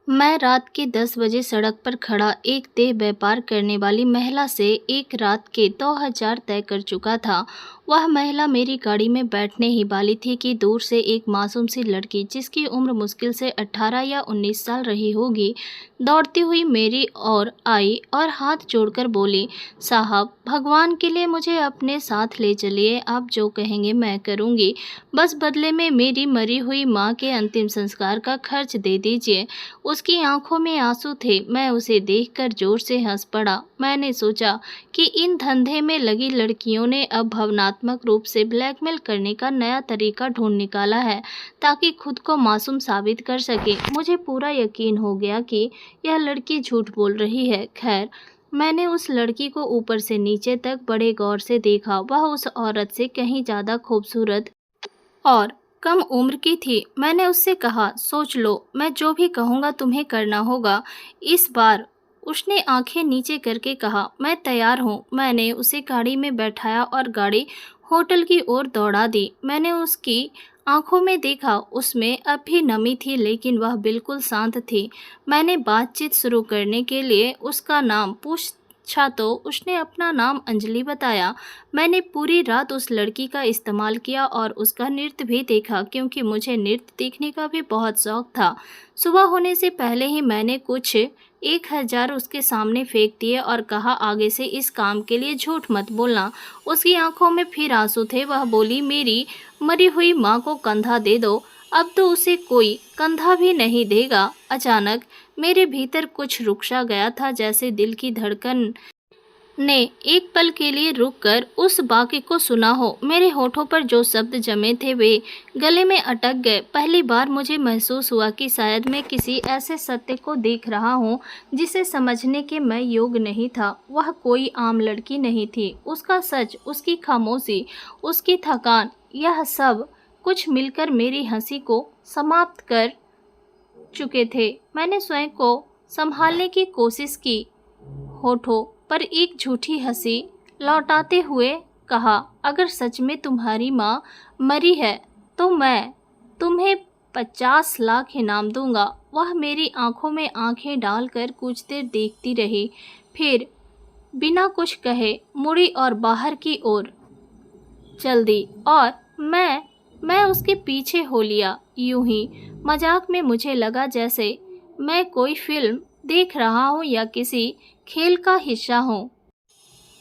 मैं रात के 10 बजे सड़क पर खड़ा एक देह व्यापार करने वाली महिला से एक रात के 2000 तय कर चुका था। वह महिला मेरी गाड़ी में बैठने ही वाली थी कि दूर से एक मासूम सी लड़की, जिसकी उम्र मुश्किल से 18 या 19 साल रही होगी, दौड़ती हुई मेरी ओर आई और हाथ जोड़कर बोली, साहब, भगवान के लिए मुझे अपने साथ ले चलिए। आप जो कहेंगे मैं करूँगी। बस बदले में मेरी मरी हुई माँ के अंतिम संस्कार का खर्च दे दीजिए। उसकी आंखों में आंसू थे। मैं उसे देखकर जोर से हंस पड़ा। मैंने सोचा कि इन धंधे में लगी लड़कियों ने अब भावनात्मक रूप से ब्लैकमेल करने का नया तरीका ढूंढ निकाला है, ताकि खुद को मासूम साबित कर सके। मुझे पूरा यकीन हो गया कि यह लड़की झूठ बोल रही है। खैर, मैंने उस लड़की को ऊपर से नीचे तक बड़े गौर से देखा। वह उस औरत से कहीं ज़्यादा खूबसूरत और कम उम्र की थी। मैंने उससे कहा, सोच लो, मैं जो भी कहूँगा तुम्हें करना होगा। इस बार उसने आंखें नीचे करके कहा, मैं तैयार हूँ। मैंने उसे गाड़ी में बैठाया और गाड़ी होटल की ओर दौड़ा दी। मैंने उसकी आंखों में देखा, उसमें अब भी नमी थी, लेकिन वह बिल्कुल शांत थी। मैंने बातचीत शुरू करने के लिए उसका नाम पूछा तो उसने अपना नाम अंजलि बताया। मैंने पूरी रात उस लड़की का इस्तेमाल किया और उसका नृत्य भी देखा, क्योंकि मुझे नृत्य देखने का भी बहुत शौक था। सुबह होने से पहले ही मैंने कुछ 1000 उसके सामने फेंक दिए और कहा, आगे से इस काम के लिए झूठ मत बोलना। उसकी आंखों में फिर आंसू थे। वह बोली, मेरी मरी हुई माँ को कंधा दे दो। अब तो उसे कोई कंधा भी नहीं देगा। अचानक मेरे भीतर कुछ रुक सा गया था, जैसे दिल की धड़कन ने एक पल के लिए रुककर उस वाक्य को सुना हो। मेरे होठों पर जो शब्द जमे थे वे गले में अटक गए। पहली बार मुझे महसूस हुआ कि शायद मैं किसी ऐसे सत्य को देख रहा हूँ जिसे समझने के मैं योग्य नहीं था। वह कोई आम लड़की नहीं थी। उसका सच, उसकी खामोशी, उसकी थकान, यह सब कुछ मिलकर मेरी हंसी को समाप्त कर चुके थे। मैंने स्वयं को संभालने की कोशिश की, होठों पर एक झूठी हंसी लौटाते हुए कहा, अगर सच में तुम्हारी माँ मरी है तो मैं तुम्हें 50 लाख इनाम दूंगा। वह मेरी आंखों में आंखें डालकर कुछ देर देखती रही, फिर बिना कुछ कहे मुड़ी और बाहर की ओर चल दी और मैं उसके पीछे हो लिया। यूं ही मजाक में मुझे लगा जैसे मैं कोई फिल्म देख रहा हूँ या किसी खेल का हिस्सा हूँ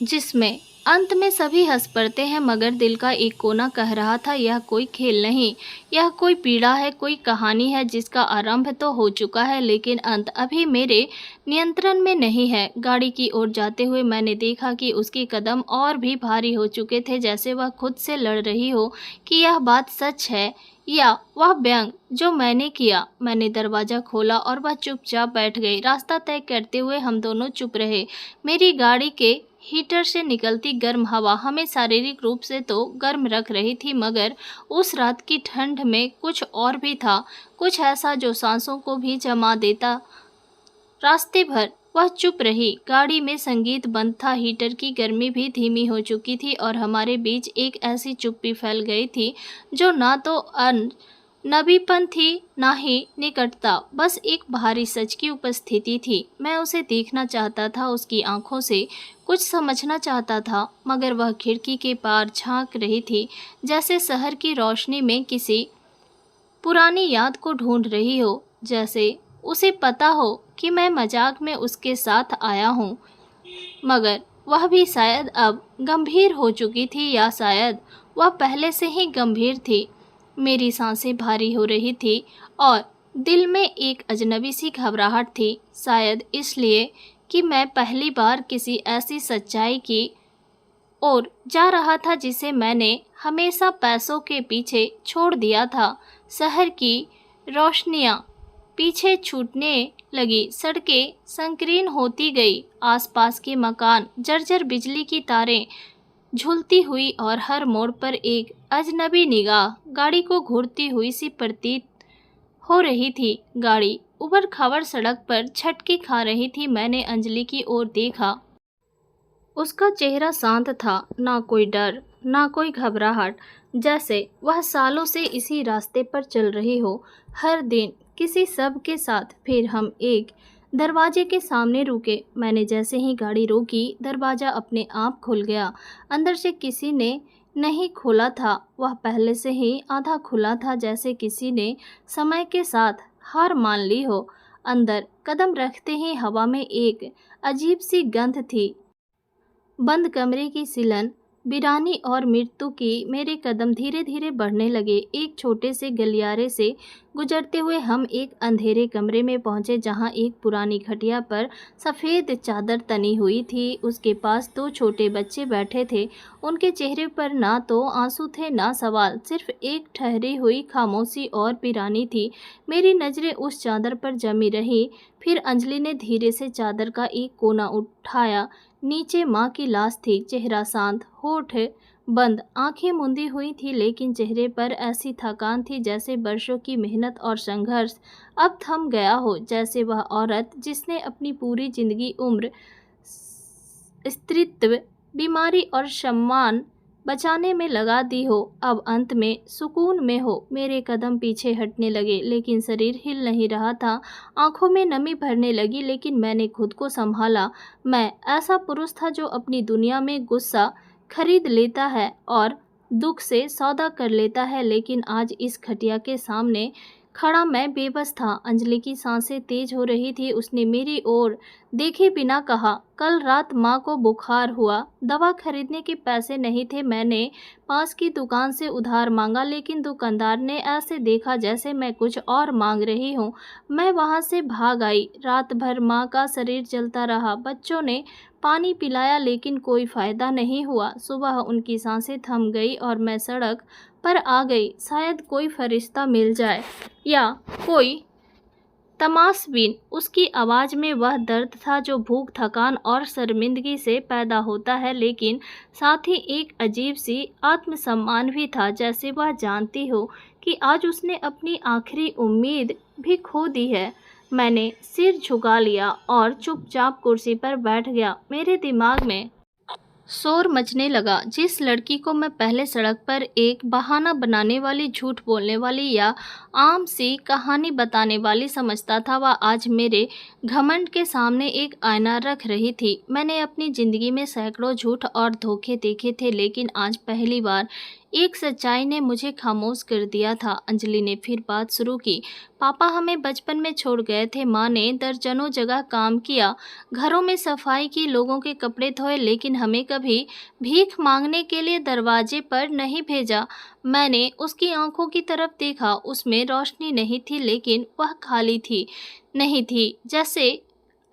जिसमें अंत में सभी हंस पड़ते हैं, मगर दिल का एक कोना कह रहा था, यह कोई खेल नहीं, यह कोई पीड़ा है, कोई कहानी है जिसका आरंभ तो हो चुका है, लेकिन अंत अभी मेरे नियंत्रण में नहीं है। गाड़ी की ओर जाते हुए मैंने देखा कि उसके कदम और भी भारी हो चुके थे, जैसे वह खुद से लड़ रही हो कि यह बात सच है या वह व्यंग जो मैंने किया। मैंने दरवाज़ा खोला और वह चुपचाप बैठ गई। रास्ता तय करते हुए हम दोनों चुप रहे। मेरी गाड़ी के हीटर से निकलती गर्म हवा हमें शारीरिक रूप से तो गर्म रख रही थी, मगर उस रात की ठंड में कुछ और भी था, कुछ ऐसा जो सांसों को भी जमा देता। रास्ते भर वह चुप रही। गाड़ी में संगीत बंद था, हीटर की गर्मी भी धीमी हो चुकी थी और हमारे बीच एक ऐसी चुप्पी फैल गई थी जो ना तो नबीपन थी ना ही निकटता, बस एक भारी सच की उपस्थिति थी। मैं उसे देखना चाहता था, उसकी आंखों से कुछ समझना चाहता था, मगर वह खिड़की के पार झांक रही थी, जैसे शहर की रोशनी में किसी पुरानी याद को ढूंढ रही हो, जैसे उसे पता हो कि मैं मजाक में उसके साथ आया हूँ। मगर वह भी शायद अब गंभीर हो चुकी थी, या शायद वह पहले से ही गंभीर थी। मेरी सांसें भारी हो रही थी और दिल में एक अजनबी सी घबराहट थी, शायद इसलिए कि मैं पहली बार किसी ऐसी सच्चाई की ओर जा रहा था जिसे मैंने हमेशा पैसों के पीछे छोड़ दिया था। शहर की रोशनियां पीछे छूटने लगी, सड़कें संकीर्ण होती गई, आसपास के मकान जर्जर बिजली की तारें झूलती हुई और हर मोड़ पर एक अजनबी निगाह गाड़ी को घूरती हुई सी प्रतीत हो रही थी। गाड़ी उबड़ खाबड़ सड़क पर झटके खा रही थी। मैंने अंजलि की ओर देखा। उसका चेहरा शांत था, ना कोई डर, ना कोई घबराहट, जैसे वह सालों से इसी रास्ते पर चल रही हो। हर दिन किसी सब के साथ। फिर हम एक दरवाजे के सामने रुके। मैंने जैसे ही गाड़ी रोकी, दरवाज़ा अपने आप खुल गया। अंदर से किसी ने नहीं खोला था, वह पहले से ही आधा खुला था, जैसे किसी ने समय के साथ हार मान ली हो। अंदर कदम रखते ही हवा में एक अजीब सी गंध थी, बंद कमरे की सिलन, वीरानी और मृत्यु की। मेरे कदम धीरे धीरे बढ़ने लगे। एक छोटे से गलियारे से गुजरते हुए हम एक अंधेरे कमरे में पहुंचे, जहां एक पुरानी खटिया पर सफ़ेद चादर तनी हुई थी। उसके पास दो छोटे बच्चे बैठे थे। उनके चेहरे पर ना तो आंसू थे ना सवाल, सिर्फ एक ठहरी हुई खामोशी और वीरानी थी। मेरी नज़रें उस चादर पर जमी रही। फिर अंजलि ने धीरे से चादर का एक कोना उठाया। नीचे माँ की लाश थी, चेहरा शांत, होठ बंद, आंखें मूंदी हुई थी, लेकिन चेहरे पर ऐसी थकान थी जैसे वर्षों की मेहनत और संघर्ष अब थम गया हो। जैसे वह औरत जिसने अपनी पूरी जिंदगी उम्र, स्त्रीत्व, बीमारी और सम्मान बचाने में लगा दी हो, अब अंत में सुकून में हो। मेरे कदम पीछे हटने लगे, लेकिन शरीर हिल नहीं रहा था। आंखों में नमी भरने लगी, लेकिन मैंने खुद को संभाला। मैं ऐसा पुरुष था जो अपनी दुनिया में गुस्सा खरीद लेता है और दुख से सौदा कर लेता है, लेकिन आज इस खटिया के सामने खड़ा मैं बेबस था। अंजलि की सांसें तेज हो रही थी। उसने मेरी ओर देखे बिना कहा, कल रात माँ को बुखार हुआ, दवा खरीदने के पैसे नहीं थे। मैंने पास की दुकान से उधार मांगा, लेकिन दुकानदार ने ऐसे देखा जैसे मैं कुछ और मांग रही हूँ। मैं वहाँ से भाग आई। रात भर माँ का शरीर जलता रहा। बच्चों ने पानी पिलाया, लेकिन कोई फ़ायदा नहीं हुआ। सुबह उनकी सांसें थम गई और मैं सड़क पर आ गई। शायद कोई फरिश्ता मिल जाए या कोई तमाशबीन। उसकी आवाज़ में वह दर्द था जो भूख, थकान और शर्मिंदगी से पैदा होता है, लेकिन साथ ही एक अजीब सी आत्मसम्मान भी था, जैसे वह जानती हो कि आज उसने अपनी आखिरी उम्मीद भी खो दी है। मैंने सिर झुका लिया और चुपचाप कुर्सी पर बैठ गया। मेरे दिमाग में शोर मचने लगा। जिस लड़की को मैं पहले सड़क पर एक बहाना बनाने वाली, झूठ बोलने वाली या आम सी कहानी बताने वाली समझता था, वह आज मेरे घमंड के सामने एक आईना रख रही थी। मैंने अपनी ज़िंदगी में सैकड़ों झूठ और धोखे देखे थे, लेकिन आज पहली बार एक सच्चाई ने मुझे खामोश कर दिया था। अंजलि ने फिर बात शुरू की। पापा हमें बचपन में छोड़ गए थे। माँ ने दर्जनों जगह काम किया, घरों में सफाई की, लोगों के कपड़े धोए, लेकिन हमें कभी भीख मांगने के लिए दरवाजे पर नहीं भेजा। मैंने उसकी आंखों की तरफ देखा। उसमें रोशनी नहीं थी, लेकिन वह खाली थी नहीं थी, जैसे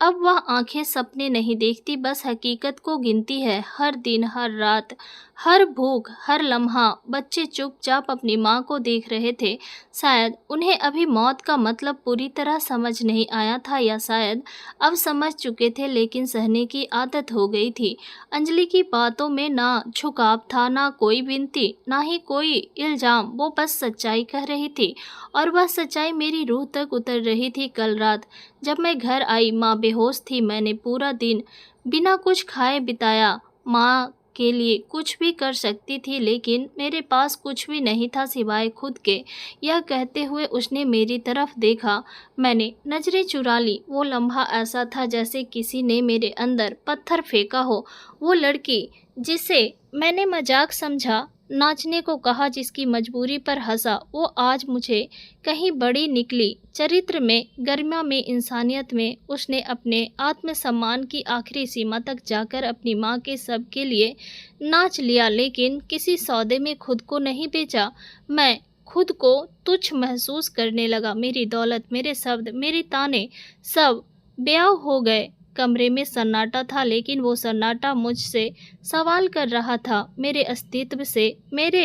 अब वह आंखें सपने नहीं देखती, बस हकीकत को गिनती है। हर दिन, हर रात, हर भूख, हर लम्हा। बच्चे चुपचाप अपनी माँ को देख रहे थे। शायद उन्हें अभी मौत का मतलब पूरी तरह समझ नहीं आया था, या शायद अब समझ चुके थे, लेकिन सहने की आदत हो गई थी। अंजलि की बातों में ना झुकाव था, ना कोई विनती, ना ही कोई इल्ज़ाम। वो बस सच्चाई कह रही थी, और वह सच्चाई मेरी रूह तक उतर रही थी। कल रात जब मैं घर आई, माँ बेहोश थी। मैंने पूरा दिन बिना कुछ खाए बिताया। माँ के लिए कुछ भी कर सकती थी, लेकिन मेरे पास कुछ भी नहीं था सिवाय खुद के। यह कहते हुए उसने मेरी तरफ देखा। मैंने नज़रें चुरा ली। वो लम्हा ऐसा था जैसे किसी ने मेरे अंदर पत्थर फेंका हो। वो लड़की जिसे मैंने मजाक समझा, नाचने को कहा, जिसकी मजबूरी पर हंसा, वो आज मुझे कहीं बड़ी निकली। चरित्र में, गरिमा में, इंसानियत में। उसने अपने आत्मसम्मान की आखिरी सीमा तक जाकर अपनी माँ के सब के लिए नाच लिया, लेकिन किसी सौदे में खुद को नहीं बेचा। मैं खुद को तुच्छ महसूस करने लगा। मेरी दौलत, मेरे शब्द, मेरे ताने, सब ब्याह हो गए। कमरे में सन्नाटा था, लेकिन वो सन्नाटा मुझसे सवाल कर रहा था, मेरे अस्तित्व से, मेरे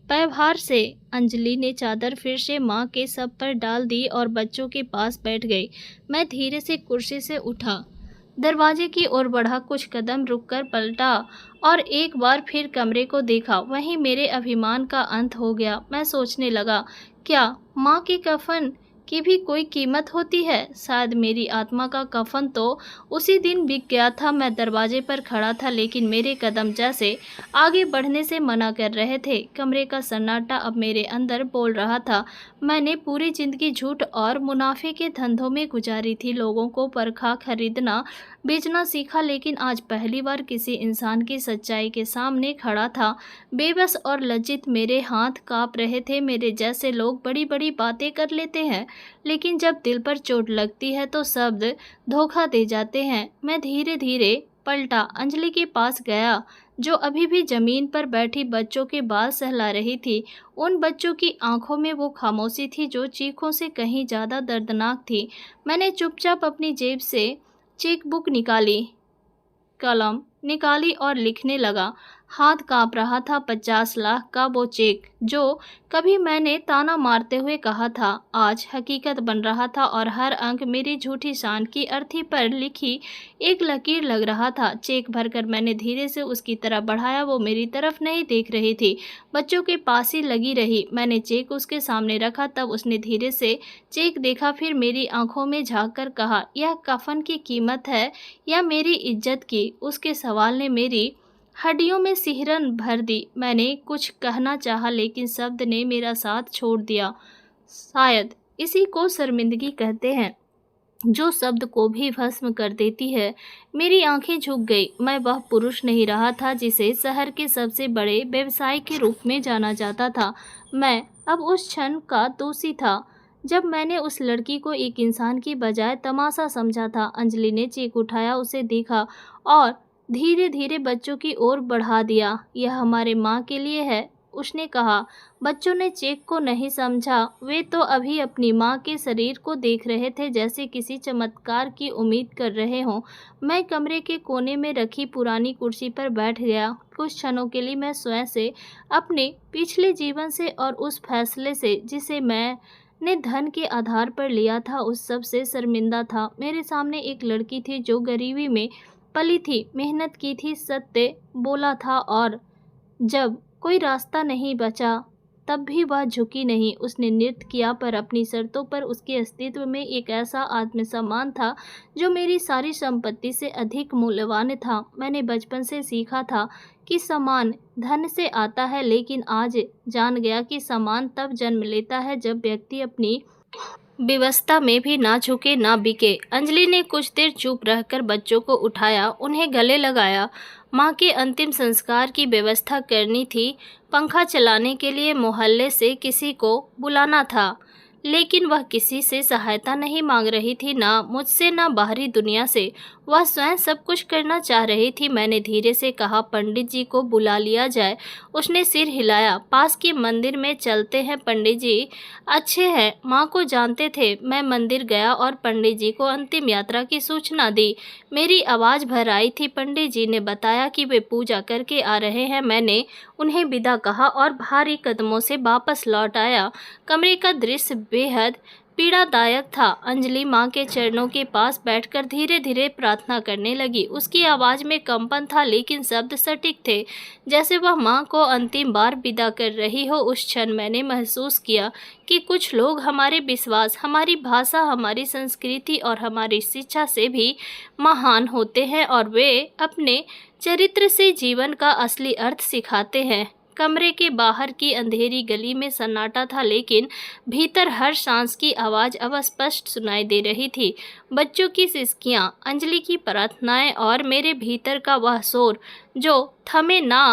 व्यवहार से। अंजलि ने चादर फिर से माँ के सर पर डाल दी और बच्चों के पास बैठ गई। मैं धीरे से कुर्सी से उठा, दरवाजे की ओर बढ़ा, कुछ कदम रुककर पलटा और एक बार फिर कमरे को देखा। वहीं मेरे अभिमान का अंत हो गया। मैं सोचने लगा, क्या माँ के कफन की भी कोई कीमत होती है? शायद मेरी आत्मा का कफन तो उसी दिन बिक गया था। मैं दरवाजे पर खड़ा था, लेकिन मेरे कदम जैसे आगे बढ़ने से मना कर रहे थे। कमरे का सन्नाटा अब मेरे अंदर बोल रहा था, मैंने पूरी जिंदगी झूठ और मुनाफे के धंधों में गुजारी थी। लोगों को परखा, खरीदना, बेचना सीखा, लेकिन आज पहली बार किसी इंसान की सच्चाई के सामने खड़ा था। बेबस और लज्जित मेरे हाथ कांप रहे थे। मेरे जैसे लोग बड़ी बड़ी बातें कर लेते हैं, लेकिन जब दिल पर चोट लगती है तो शब्द धोखा दे जाते हैं। मैं धीरे धीरे पलटा, अंजलि के पास गया, जो अभी भी जमीन पर बैठी बच्चों के बाल सहला रही थी। उन बच्चों की आंखों में वो खामोशी थी जो चीखों से कहीं ज़्यादा दर्दनाक थी। मैंने चुपचाप अपनी जेब से चेक बुक निकाली, कलम निकाली और लिखने लगा। हाथ कांप रहा था। 50 लाख का वो चेक जो कभी मैंने ताना मारते हुए कहा था, आज हकीकत बन रहा था और हर अंक मेरी झूठी शान की अर्थी पर लिखी एक लकीर लग रहा था। चेक भरकर मैंने धीरे से उसकी तरफ बढ़ाया। वो मेरी तरफ नहीं देख रही थी, बच्चों के पास ही लगी रही। मैंने चेक उसके सामने रखा, तब उसने धीरे से चेक देखा, फिर मेरी आंखों में झांक कर कहा, यह कफन की कीमत है या मेरी इज्जत की? उसके सवाल ने मेरी हड्डियों में सिहरन भर दी। मैंने कुछ कहना चाहा, लेकिन शब्द ने मेरा साथ छोड़ दिया। शायद इसी को शर्मिंदगी कहते हैं, जो शब्द को भी भस्म कर देती है। मेरी आंखें झुक गई। मैं वह पुरुष नहीं रहा था जिसे शहर के सबसे बड़े व्यवसायी के रूप में जाना जाता था। मैं अब उस क्षण का दोषी था जब मैंने उस लड़की को एक इंसान की बजाय तमाशा समझा था। अंजलि ने चेक उठाया, उसे देखा और धीरे धीरे बच्चों की ओर बढ़ा दिया। यह हमारे माँ के लिए है, उसने कहा। बच्चों ने चेक को नहीं समझा। वे तो अभी अपनी माँ के शरीर को देख रहे थे, जैसे किसी चमत्कार की उम्मीद कर रहे हों। मैं कमरे के कोने में रखी पुरानी कुर्सी पर बैठ गया। कुछ क्षणों के लिए मैं स्वयं से, अपने पिछले जीवन से और उस फैसले से जिसे मैंने धन के आधार पर लिया था, उस सब से शर्मिंदा था। मेरे सामने एक लड़की थी जो गरीबी में पली थी, मेहनत की थी, सत्य बोला था, और जब कोई रास्ता नहीं बचा तब भी वह झुकी नहीं। उसने नृत्य किया, पर अपनी शर्तों पर। उसके अस्तित्व में एक ऐसा आत्मसम्मान था जो मेरी सारी संपत्ति से अधिक मूल्यवान था। मैंने बचपन से सीखा था कि सम्मान धन से आता है, लेकिन आज जान गया कि सम्मान तब जन्म लेता है जब व्यक्ति अपनी व्यवस्था में भी ना झुके, ना बिके। अंजलि ने कुछ देर चुप रहकर बच्चों को उठाया, उन्हें गले लगाया। माँ के अंतिम संस्कार की व्यवस्था करनी थी। पंखा चलाने के लिए मोहल्ले से किसी को बुलाना था, लेकिन वह किसी से सहायता नहीं मांग रही थी, ना मुझसे, ना बाहरी दुनिया से। वह स्वयं सब कुछ करना चाह रही थी। मैंने धीरे से कहा, पंडित जी को बुला लिया जाए। उसने सिर हिलाया। पास के मंदिर में चलते हैं, पंडित जी अच्छे हैं, माँ को जानते थे। मैं मंदिर गया और पंडित जी को अंतिम यात्रा की सूचना दी। मेरी आवाज़ भर आई थी। पंडित जी ने बताया कि वे पूजा करके आ रहे हैं। मैंने उन्हें विदा कहा और भारी कदमों से वापस लौट आया। कमरे का दृश्य बेहद पीड़ादायक था। अंजलि माँ के चरणों के पास बैठकर धीरे धीरे प्रार्थना करने लगी। उसकी आवाज़ में कंपन था, लेकिन शब्द सटीक थे, जैसे वह माँ को अंतिम बार विदा कर रही हो। उस क्षण मैंने महसूस किया कि कुछ लोग हमारे विश्वास, हमारी भाषा, हमारी संस्कृति और हमारी शिक्षा से भी महान होते हैं, और वे अपने चरित्र से जीवन का असली अर्थ सिखाते हैं। कमरे के बाहर की अंधेरी गली में सन्नाटा था, लेकिन भीतर हर सांस की आवाज़ अब स्पष्ट सुनाई दे रही थी। बच्चों की सिसकियाँ, अंजलि की प्रार्थनाएं और मेरे भीतर का वह शोर जो थमे ना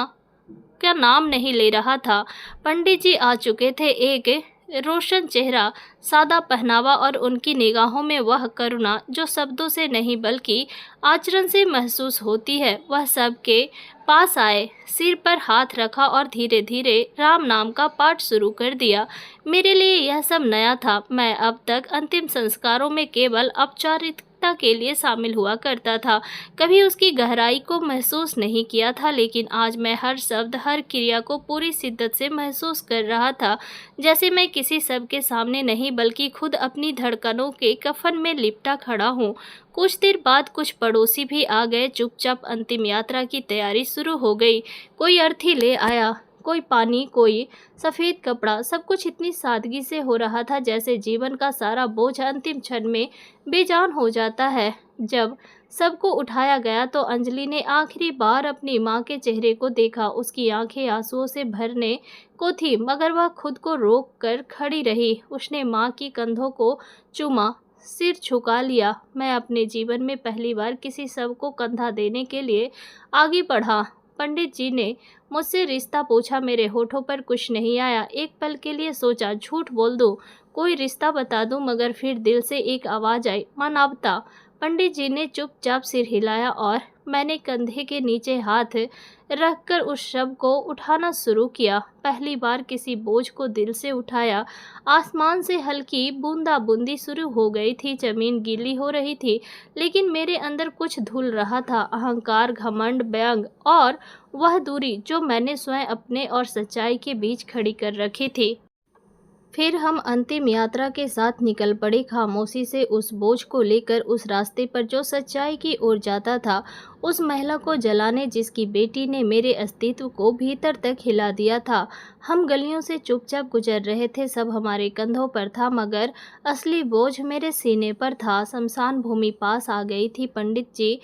का नाम नहीं ले रहा था। पंडित जी आ चुके थे। एक रोशन चेहरा, सादा पहनावा और उनकी निगाहों में वह करुणा जो शब्दों से नहीं बल्कि आचरण से महसूस होती है। वह सबके पास आए, सिर पर हाथ रखा और धीरे धीरे राम नाम का पाठ शुरू कर दिया। मेरे लिए यह सब नया था। मैं अब तक अंतिम संस्कारों में केवल औपचारिकता के लिए शामिल हुआ करता था, कभी उसकी गहराई को महसूस नहीं किया था। लेकिन आज मैं हर शब्द, हर क्रिया को पूरी शिद्दत से महसूस कर रहा था, जैसे मैं किसी सब के सामने नहीं बल्कि खुद अपनी धड़कनों के कफन में लिपटा खड़ा हूँ। कुछ देर बाद कुछ पड़ोसी भी आ गए। चुपचाप अंतिम यात्रा की तैयारी शुरू हो गई। कोई अर्थी ले आया, कोई पानी, कोई सफ़ेद कपड़ा, सब कुछ इतनी सादगी से हो रहा था जैसे जीवन का सारा बोझ अंतिम क्षण में बेजान हो जाता है। जब सबको उठाया गया तो अंजलि ने आखिरी बार अपनी माँ के चेहरे को देखा। उसकी आंखें आंसुओं से भरने को थी, मगर वह खुद को रोक कर खड़ी रही। उसने माँ की कंधों को चूमा, सिर झुका लिया। मैं अपने जीवन में पहली बार किसी शव को कंधा देने के लिए आगे बढ़ा। पंडित जी ने मुझसे रिश्ता पूछा, मेरे होठों पर कुछ नहीं आया। एक पल के लिए सोचा झूठ बोल दूं, कोई रिश्ता बता दूं, मगर फिर दिल से एक आवाज़ आई, मानवता। पंडित जी ने चुपचाप सिर हिलाया और मैंने कंधे के नीचे हाथ रखकर उस शव को उठाना शुरू किया। पहली बार किसी बोझ को दिल से उठाया। आसमान से हल्की बूंदाबूंदी शुरू हो गई थी, जमीन गीली हो रही थी, लेकिन मेरे अंदर कुछ धुल रहा था। अहंकार, घमंड, व्यंग और वह दूरी जो मैंने स्वयं अपने और सच्चाई के बीच खड़ी कर रखी थी। फिर हम अंतिम यात्रा के साथ निकल पड़े, खामोशी से उस बोझ को लेकर, उस रास्ते पर जो सच्चाई की ओर जाता था, उस महिला को जलाने जिसकी बेटी ने मेरे अस्तित्व को भीतर तक हिला दिया था। हम गलियों से चुपचाप गुजर रहे थे, सब हमारे कंधों पर था, मगर असली बोझ मेरे सीने पर था। शमशान भूमि पास आ गई थी। पंडित जी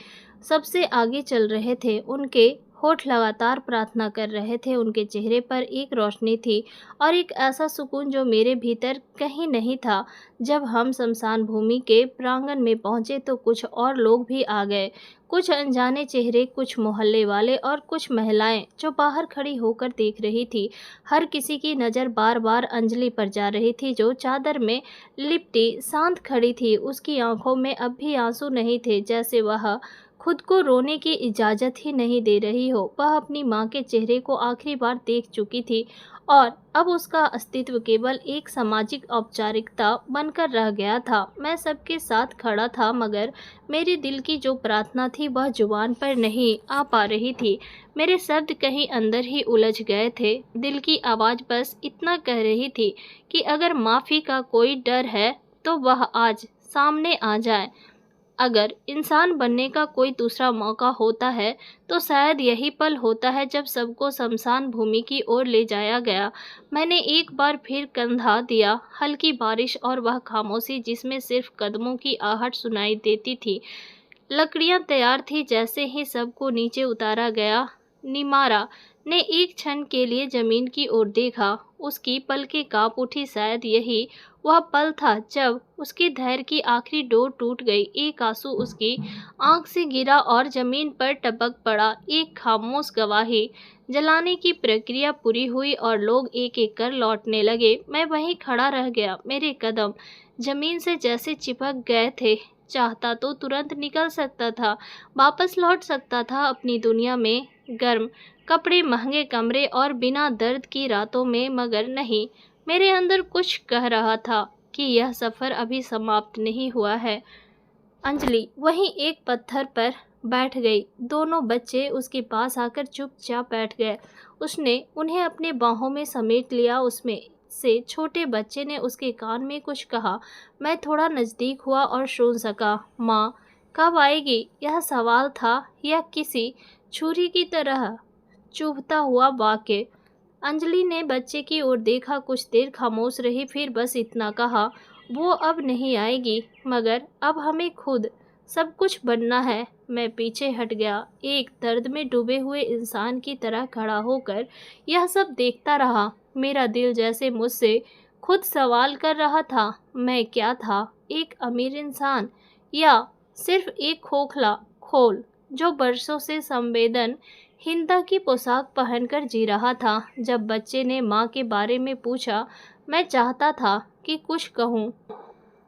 सबसे आगे चल रहे थे, उनके होठ लगातार प्रार्थना कर रहे थे। उनके चेहरे पर एक रोशनी थी और एक ऐसा सुकून जो मेरे भीतर कहीं नहीं था। जब हम शमशान भूमि के प्रांगण में पहुंचे तो कुछ और लोग भी आ गए, कुछ अनजाने चेहरे, कुछ मोहल्ले वाले और कुछ महिलाएं जो बाहर खड़ी होकर देख रही थी। हर किसी की नज़र बार बार अंजलि पर जा रही थी, जो चादर में लिपटी शांत खड़ी थी। उसकी आंखों में अब भी आंसू नहीं थे, जैसे वह खुद को रोने की इजाज़त ही नहीं दे रही हो। वह अपनी माँ के चेहरे को आखिरी बार देख चुकी थी और अब उसका अस्तित्व केवल एक सामाजिक औपचारिकता बनकर रह गया था। मैं सबके साथ खड़ा था, मगर मेरे दिल की जो प्रार्थना थी वह जुबान पर नहीं आ पा रही थी। मेरे शब्द कहीं अंदर ही उलझ गए थे। दिल की आवाज़ बस इतना कह रही थी कि अगर माफ़ी का कोई डर है तो वह आज सामने आ जाए। अगर इंसान बनने का कोई दूसरा मौका होता है तो शायद यही पल होता है जब सबको शमशान भूमि की ओर ले जाया गया। मैंने एक बार फिर कंधा दिया। हल्की बारिश और वह खामोशी जिसमें सिर्फ कदमों की आहट सुनाई देती थी। लकड़ियां तैयार थी। जैसे ही सबको नीचे उतारा गया, निमारा ने एक क्षण के लिए जमीन की ओर देखा। उसकी पलकें कांप उठी। शायद यही वह पल था जब उसके धैर्य की आखिरी डोर टूट गई। एक आंसू उसकी आंख से गिरा और जमीन पर टपक पड़ा। एक खामोश गवाही। जलाने की प्रक्रिया पूरी हुई और लोग एक एक कर लौटने लगे। मैं वहीं खड़ा रह गया। मेरे कदम जमीन से जैसे चिपक गए थे। चाहता तो तुरंत निकल सकता था, वापस लौट सकता था अपनी दुनिया में, गर्म कपड़े, महंगे कमरे और बिना दर्द की रातों में, मगर नहीं। मेरे अंदर कुछ कह रहा था कि यह सफ़र अभी समाप्त नहीं हुआ है। अंजलि वहीं एक पत्थर पर बैठ गई। दोनों बच्चे उसके पास आकर चुपचाप बैठ गए। उसने उन्हें अपने बाहों में समेट लिया। उसमें से छोटे बच्चे ने उसके कान में कुछ कहा। मैं थोड़ा नज़दीक हुआ और सुन सका। माँ कब आएगी, यह सवाल था, या किसी छुरी की तरह चुभता हुआ वाक्य। अंजलि ने बच्चे की ओर देखा, कुछ देर खामोश रही, फिर बस इतना कहा, वो अब नहीं आएगी, मगर अब हमें खुद सब कुछ बनना है। मैं पीछे हट गया, एक दर्द में डूबे हुए इंसान की तरह खड़ा होकर यह सब देखता रहा। मेरा दिल जैसे मुझसे खुद सवाल कर रहा था, मैं क्या था, एक अमीर इंसान या सिर्फ एक खोखला खोल जो बरसों से संवेदनहीनता की पोशाक पहनकर जी रहा था। जब बच्चे ने माँ के बारे में पूछा, मैं चाहता था कि कुछ कहूँ,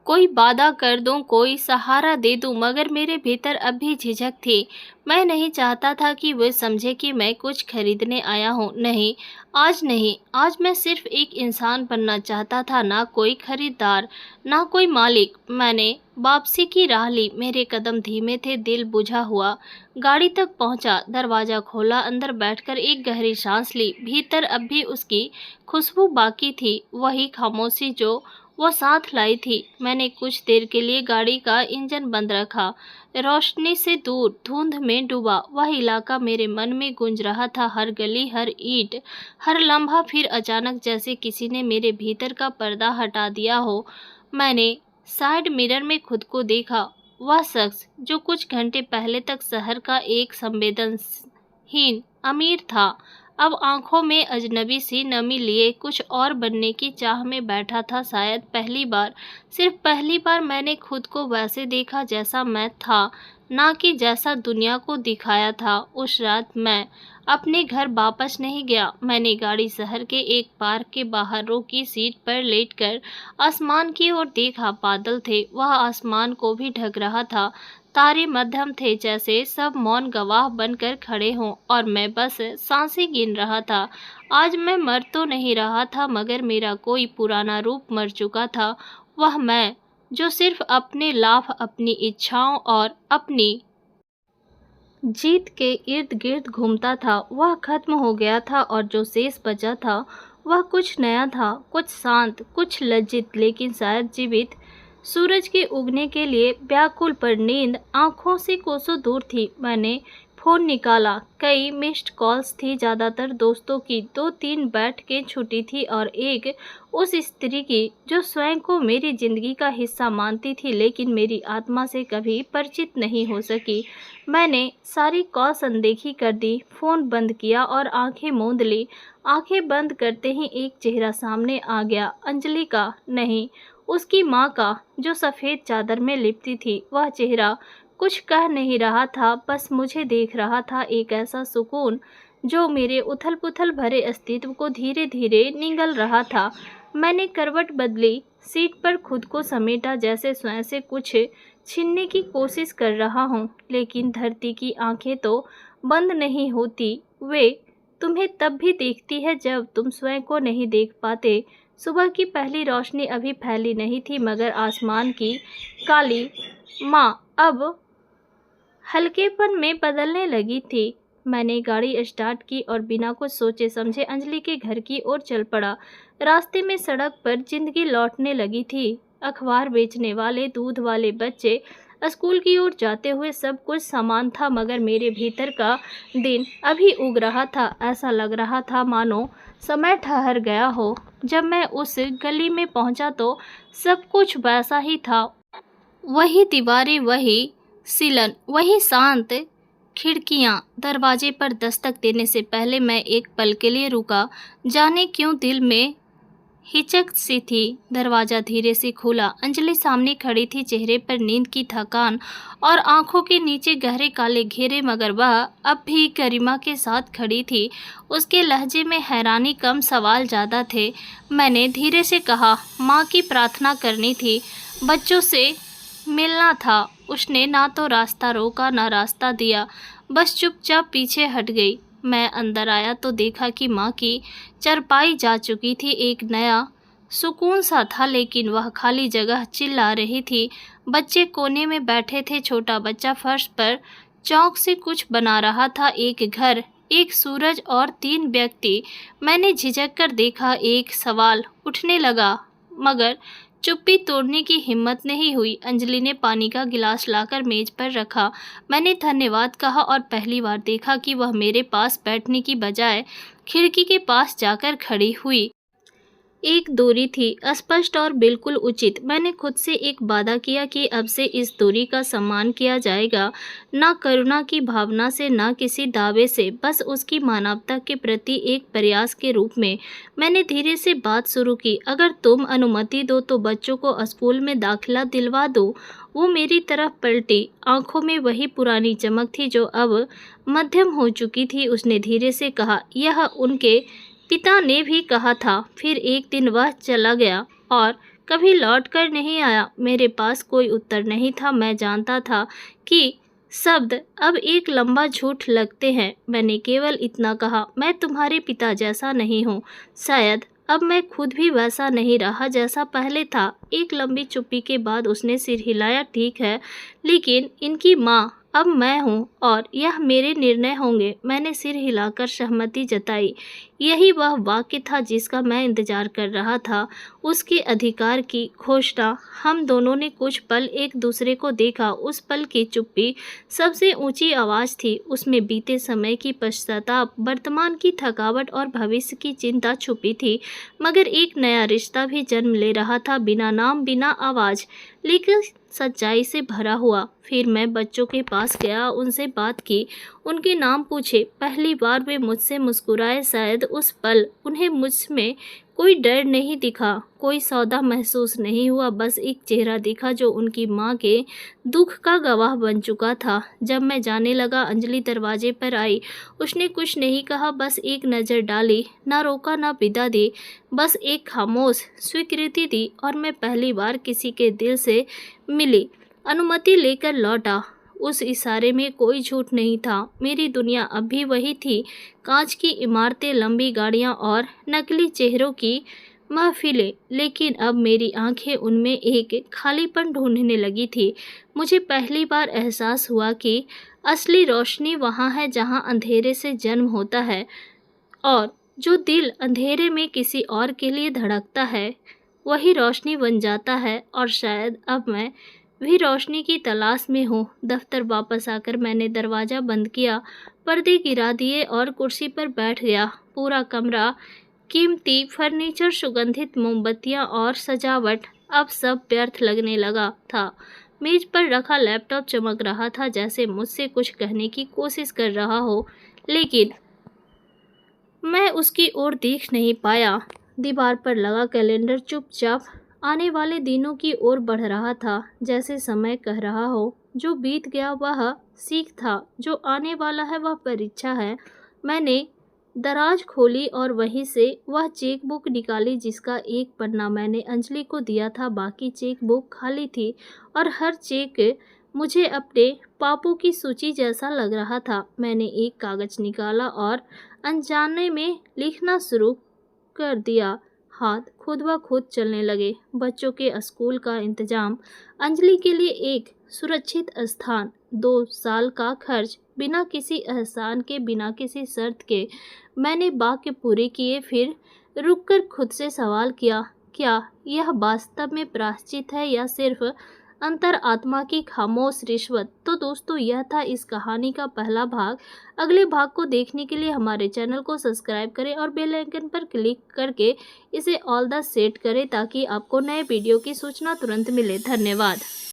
कोई वादा कर दूं, कोई सहारा दे दूं, मगर मेरे भीतर अब भी झिझक थी। मैं नहीं चाहता था कि वे समझे कि मैं कुछ खरीदने आया हूं। नहीं, आज नहीं। आज मैं सिर्फ एक इंसान बनना चाहता था, ना कोई खरीदार, ना कोई मालिक। मैंने वापसी की राह ली। मेरे कदम धीमे थे, दिल बुझा हुआ। गाड़ी तक पहुंचा, दरवाज़ा खोला, अंदर बैठकर एक गहरी सांस ली। भीतर अब भी उसकी खुशबू बाकी थी, वही खामोशी जो वो साथ लाई थी। मैंने कुछ देर के लिए गाड़ी का इंजन बंद रखा। रोशनी से दूर धुंध में डूबा वह इलाका मेरे मन में गूंज रहा था, हर गली, हर ईंट, हर लम्हा। फिर अचानक जैसे किसी ने मेरे भीतर का पर्दा हटा दिया हो, मैंने साइड मिरर में खुद को देखा। वह शख्स जो कुछ घंटे पहले तक शहर का एक संवेदनहीन अमीर था, अब आंखों में अजनबी सी नमी लिए कुछ और बनने की चाह में बैठा था। शायद पहली बार, सिर्फ पहली बार मैंने खुद को वैसे देखा जैसा मैं था, ना कि जैसा दुनिया को दिखाया था। उस रात मैं अपने घर वापस नहीं गया। मैंने गाड़ी शहर के एक पार्क के बाहर रोकी, सीट पर लेटकर आसमान की ओर देखा। बादल थे, वह आसमान को भी ढक रहा था। तारे मध्यम थे, जैसे सब मौन गवाह बनकर खड़े हों, और मैं बस सांसें गिन रहा था। आज मैं मर तो नहीं रहा था, मगर मेरा कोई पुराना रूप मर चुका था। वह मैं जो सिर्फ अपने लाभ, अपनी इच्छाओं और अपनी जीत के इर्द गिर्द घूमता था, वह खत्म हो गया था, और जो शेष बचा था वह कुछ नया था, कुछ शांत, कुछ लज्जित, लेकिन शायद जीवित। सूरज के उगने के लिए व्याकुल, पर नींद आंखों से कोसों दूर थी। मैंने फ़ोन निकाला। कई मिस्ड कॉल्स थी, ज़्यादातर दोस्तों की। 2-3 बैठ के छुट्टी थी, और एक उस स्त्री की जो स्वयं को मेरी ज़िंदगी का हिस्सा मानती थी, लेकिन मेरी आत्मा से कभी परिचित नहीं हो सकी। मैंने सारी कॉल्स अनदेखी कर दी, फ़ोन बंद किया और आंखें मूंद ली। आंखें बंद करते ही एक चेहरा सामने आ गया, अंजलि का नहीं, उसकी माँ का, जो सफ़ेद चादर में लिपटी थी। वह चेहरा कुछ कह नहीं रहा था, बस मुझे देख रहा था। एक ऐसा सुकून जो मेरे उथल-पुथल भरे अस्तित्व को धीरे-धीरे निगल रहा था। मैंने करवट बदली, सीट पर खुद को समेटा, जैसे स्वयं से कुछ छीनने की कोशिश कर रहा हूँ। लेकिन धरती की आंखें तो बंद नहीं होती, वे तुम्हें तब भी देखती है जब तुम स्वयं को नहीं देख पाते। सुबह की पहली रोशनी अभी फैली नहीं थी, मगर आसमान की काली माँ अब हल्केपन में बदलने लगी थी। मैंने गाड़ी स्टार्ट की और बिना कुछ सोचे समझे अंजलि के घर की ओर चल पड़ा। रास्ते में सड़क पर जिंदगी लौटने लगी थी। अखबार बेचने वाले, दूध वाले बच्चे, स्कूल की ओर जाते हुए, सब कुछ समान था, मगर मेरे भीतर का दिन अभी उग रहा था। ऐसा लग रहा था मानो समय ठहर गया हो। जब मैं उस गली में पहुंचा तो सब कुछ वैसा ही था। वही दीवारें, वही सीलन, वही शांत खिड़कियां। दरवाजे पर दस्तक देने से पहले मैं एक पल के लिए रुका। जाने क्यों दिल में हिचक सी थी। दरवाज़ा धीरे से खुला। अंजलि सामने खड़ी थी, चेहरे पर नींद की थकान और आंखों के नीचे गहरे काले घेरे, मगर वह अब भी गरिमा के साथ खड़ी थी। उसके लहजे में हैरानी कम, सवाल ज़्यादा थे। मैंने धीरे से कहा, माँ की प्रार्थना करनी थी, बच्चों से मिलना था। उसने ना तो रास्ता रोका, ना रास्ता दिया, बस चुपचाप पीछे हट गई। मैं अंदर आया तो देखा कि माँ की चरपाई जा चुकी थी। एक नया सुकून सा था, लेकिन वह खाली जगह चिल्ला रही थी। बच्चे कोने में बैठे थे। छोटा बच्चा फर्श पर चौक से कुछ बना रहा था। एक घर, एक सूरज और 3 व्यक्ति। मैंने झिझक कर देखा। एक सवाल उठने लगा, मगर चुप्पी तोड़ने की हिम्मत नहीं हुई। अंजलि ने पानी का गिलास लाकर मेज पर रखा। मैंने धन्यवाद कहा और पहली बार देखा कि वह मेरे पास बैठने की बजाय खिड़की के पास जाकर खड़ी हुई। एक दूरी थी, स्पष्ट और बिल्कुल उचित। मैंने खुद से एक वादा किया कि अब से इस दूरी का सम्मान किया जाएगा, ना करुणा की भावना से, ना किसी दावे से, बस उसकी मानवता के प्रति एक प्रयास के रूप में। मैंने धीरे से बात शुरू की, अगर तुम अनुमति दो तो बच्चों को स्कूल में दाखिला दिलवा दो। वो मेरी तरफ पलटी। आंखों में वही पुरानी चमक थी जो अब मध्यम हो चुकी थी। उसने धीरे से कहा, यह उनके पिता ने भी कहा था। फिर एक दिन वह चला गया और कभी लौट कर नहीं आया। मेरे पास कोई उत्तर नहीं था। मैं जानता था कि शब्द अब एक लंबा झूठ लगते हैं। मैंने केवल इतना कहा, मैं तुम्हारे पिता जैसा नहीं हूँ। शायद अब मैं खुद भी वैसा नहीं रहा जैसा पहले था। एक लंबी चुप्पी के बाद उसने सिर हिलाया, ठीक है, लेकिन इनकी माँ अब मैं हूँ और यह मेरे निर्णय होंगे। मैंने सिर हिलाकर सहमति जताई। यही वह वाक्य था जिसका मैं इंतजार कर रहा था। उसके अधिकार की घोषणा। हम दोनों ने कुछ पल एक दूसरे को देखा। उस पल की चुप्पी सबसे ऊंची आवाज़ थी। उसमें बीते समय की पश्चाताप, वर्तमान की थकावट और भविष्य की चिंता छुपी थी। मगर एक नया रिश्ता भी जन्म ले रहा था, बिना नाम, बिना आवाज़, लेकिन सच्चाई से भरा हुआ। फिर मैं बच्चों के पास गया, उनसे बात की, उनके नाम पूछे। पहली बार वे मुझसे मुस्कुराए। शायद उस पल उन्हें मुझ में कोई डर नहीं दिखा, कोई सौदा महसूस नहीं हुआ। बस एक चेहरा दिखा जो उनकी माँ के दुख का गवाह बन चुका था। जब मैं जाने लगा, अंजलि दरवाजे पर आई। उसने कुछ नहीं कहा, बस एक नज़र डाली, ना रोका ना विदा दी, बस एक खामोश स्वीकृति दी। और मैं पहली बार किसी के दिल से मिली, अनुमति लेकर लौटा। उस इशारे में कोई झूठ नहीं था। मेरी दुनिया अब भी वही थी, कांच की इमारतें, लंबी गाड़ियां और नकली चेहरों की महफिलें। लेकिन अब मेरी आंखें उनमें एक खालीपन ढूंढने लगी थी। मुझे पहली बार एहसास हुआ कि असली रोशनी वहाँ है जहाँ अंधेरे से जन्म होता है, और जो दिल अंधेरे में किसी और के लिए धड़कता है वही रोशनी बन जाता है। और शायद अब मैं भी रोशनी की तलाश में हूँ। दफ्तर वापस आकर मैंने दरवाज़ा बंद किया, पर्दे गिरा दिए और कुर्सी पर बैठ गया। पूरा कमरा, कीमती फर्नीचर, सुगंधित मोमबत्तियाँ और सजावट, अब सब व्यर्थ लगने लगा था। मेज पर रखा लैपटॉप चमक रहा था, जैसे मुझसे कुछ कहने की कोशिश कर रहा हो, लेकिन मैं उसकी ओर देख नहीं पाया। दीवार पर लगा कैलेंडर चुपचाप आने वाले दिनों की ओर बढ़ रहा था, जैसे समय कह रहा हो, जो बीत गया वह सीख था, जो आने वाला है वह परीक्षा है। मैंने दराज खोली और वहीं से वह चेक बुक निकाली जिसका एक पन्ना मैंने अंजलि को दिया था। बाकी चेक बुक खाली थी और हर चेक मुझे अपने पापों की सूची जैसा लग रहा था। मैंने एक कागज निकाला और अनजाने में लिखना शुरू कर दिया। हाथ खुद ब खुद चलने लगे। बच्चों के स्कूल का इंतजाम, अंजलि के लिए एक सुरक्षित स्थान, 2 साल का खर्च, बिना किसी एहसान के, बिना किसी शर्त के। मैंने वाक्य पूरे किए, फिर रुककर खुद से सवाल किया, क्या यह वास्तव में प्रायश्चित है या सिर्फ अंतरात्मा की खामोश रिश्वत? तो दोस्तों, यह था इस कहानी का पहला भाग। अगले भाग को देखने के लिए हमारे चैनल को सब्सक्राइब करें और बेल आइकन पर क्लिक करके इसे ऑल द सेट करें ताकि आपको नए वीडियो की सूचना तुरंत मिले। धन्यवाद।